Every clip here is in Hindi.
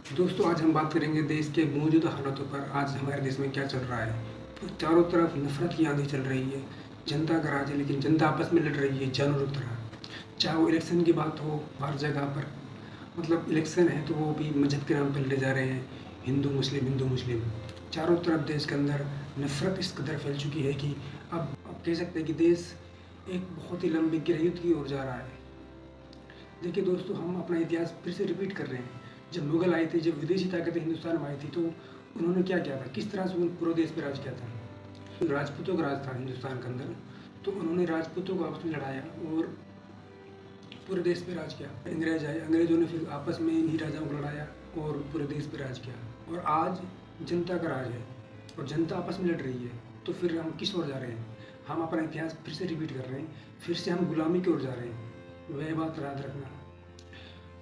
दोस्तों आज हम बात करेंगे देश के मौजूदा हालातों पर। आज हमारे देश में क्या चल रहा है। तो चारों तरफ नफरत की आंधी चल रही है। जनता का राज है, लेकिन जनता आपस में लड़ रही है जानवरों की तरह। चाहे वो इलेक्शन की बात हो, हर जगह पर मतलब इलेक्शन है तो वो भी मजहब के नाम पर लड़े जा रहे हैं। हिंदू मुस्लिम हिंदू मुस्लिम, चारों तरफ देश के अंदर नफरत इस कदर फैल चुकी है कि अब कह सकते हैं कि देश एक बहुत ही लंबे गृहयुद्ध की ओर जा रहा है। देखिए दोस्तों, हम अपना इतिहास फिर से रिपीट कर रहे हैं। जब मुगल आए थे, जब विदेशी ताकतें हिंदुस्तान में आई थी, तो उन्होंने क्या किया था, किस तरह से उन्होंने पूरे देश पे राज किया था। राजपूतों का राज था हिंदुस्तान के अंदर, तो उन्होंने राजपूतों को आपस में लड़ाया और पूरे देश पे राज किया। अंग्रेज आए, अंग्रेजों ने फिर आपस में इन्हीं राजाओं को लड़ाया और पूरे देश पे राज किया। और आज जनता का राज है और जनता आपस में लड़ रही है। तो फिर हम किस ओर जा रहे हैं? हम अपना इतिहास फिर से रिपीट कर रहे हैं, फिर से हम गुलामी की ओर जा रहे हैं। वह बात याद रखना।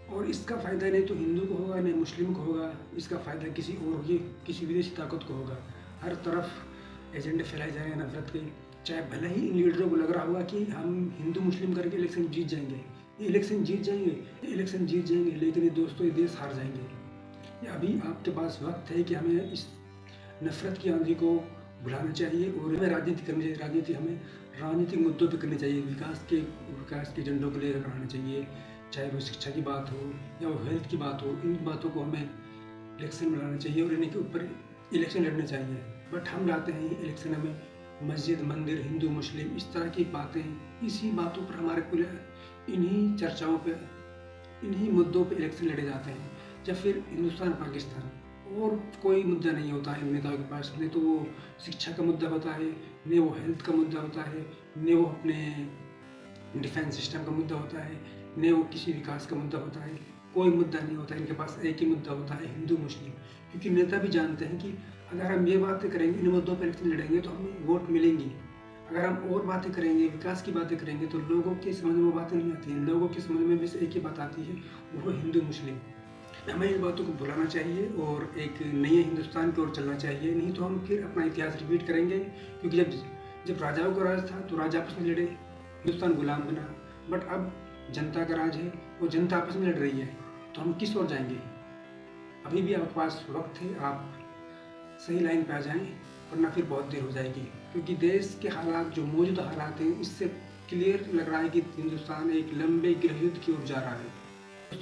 और इसका फ़ायदा नहीं तो हिंदू को होगा, नहीं मुस्लिम को होगा। इसका फ़ायदा किसी और ये किसी विदेशी ताकत को होगा। हर तरफ एजेंडे फैलाए जा रहे हैं नफरत के। चाहे भले ही इन लीडरों को लग रहा होगा कि हम हिंदू मुस्लिम करके इलेक्शन जीत जाएंगे, ये इलेक्शन जीत जाएंगे, ये इलेक्शन जीत जाएंगे, लेकिन ये दोस्तों ये देश हार जाएंगे। ये अभी आपके पास वक्त है कि हमें इस नफरत की आंधी को भुलाना चाहिए और हमें राजनीति करनी चाहिए। राजनीति हमें राजनीतिक मुद्दों पर करनी चाहिए। विकास के एजेंडों को लेकर कराना चाहिए। चाहे वो शिक्षा की बात हो या वो हेल्थ की बात हो, इन बातों को हमें इलेक्शन में लाना चाहिए और इन्हीं के ऊपर इलेक्शन लड़ने चाहिए। बट हम लाते हैं इलेक्शन में मस्जिद मंदिर हिंदू मुस्लिम इस तरह की बातें, इसी बातों पर हमारे पूरे इन्हीं चर्चाओं पे इन्हीं मुद्दों पे इलेक्शन लड़े जाते हैं। या फिर हिंदुस्तान पाकिस्तान और कोई मुद्दा नहीं होता है इन नेताओं के पास। नहीं तो वो शिक्षा का मुद्दा होता है, नहीं वो हेल्थ का मुद्दा होता है, नहीं वो अपने डिफेंस सिस्टम का मुद्दा होता है, नहीं वो किसी विकास का मुद्दा होता है। कोई मुद्दा नहीं होता, इनके पास एक ही मुद्दा होता है, हिंदू मुस्लिम। क्योंकि नेता भी जानते हैं कि अगर हम ये बातें करेंगे, इन मुद्दों पर इलेक्शन लड़ेंगे तो हमें वोट मिलेंगी। अगर हम और बातें करेंगे, विकास की बातें करेंगे, तो लोगों के समझ में वो बातें नहीं आती हैं। लोगों के समझ में बस एक ही बात आती है, वो हिंदू मुस्लिम। हमें इन बातों को भुलाना चाहिए और एक नए हिंदुस्तान की ओर चलना चाहिए। नहीं तो हम फिर अपना इतिहास रिपीट करेंगे। क्योंकि जब जब राजाओं का राज था तो राजा आपस में लड़े, हिंदुस्तान गुलाम बना। बट अब जनता का राज है और जनता आपस में लड़ रही है, तो हम किस ओर जाएंगे? अभी भी आपके पास वक्त है, आप सही लाइन पे आ जाएं, वरना फिर बहुत देर हो जाएगी। क्योंकि देश के हालात जो मौजूदा हालात हैं, इससे क्लियर लग रहा है कि हिंदुस्तान एक लंबे गृहयुद्ध की ओर जा रहा है।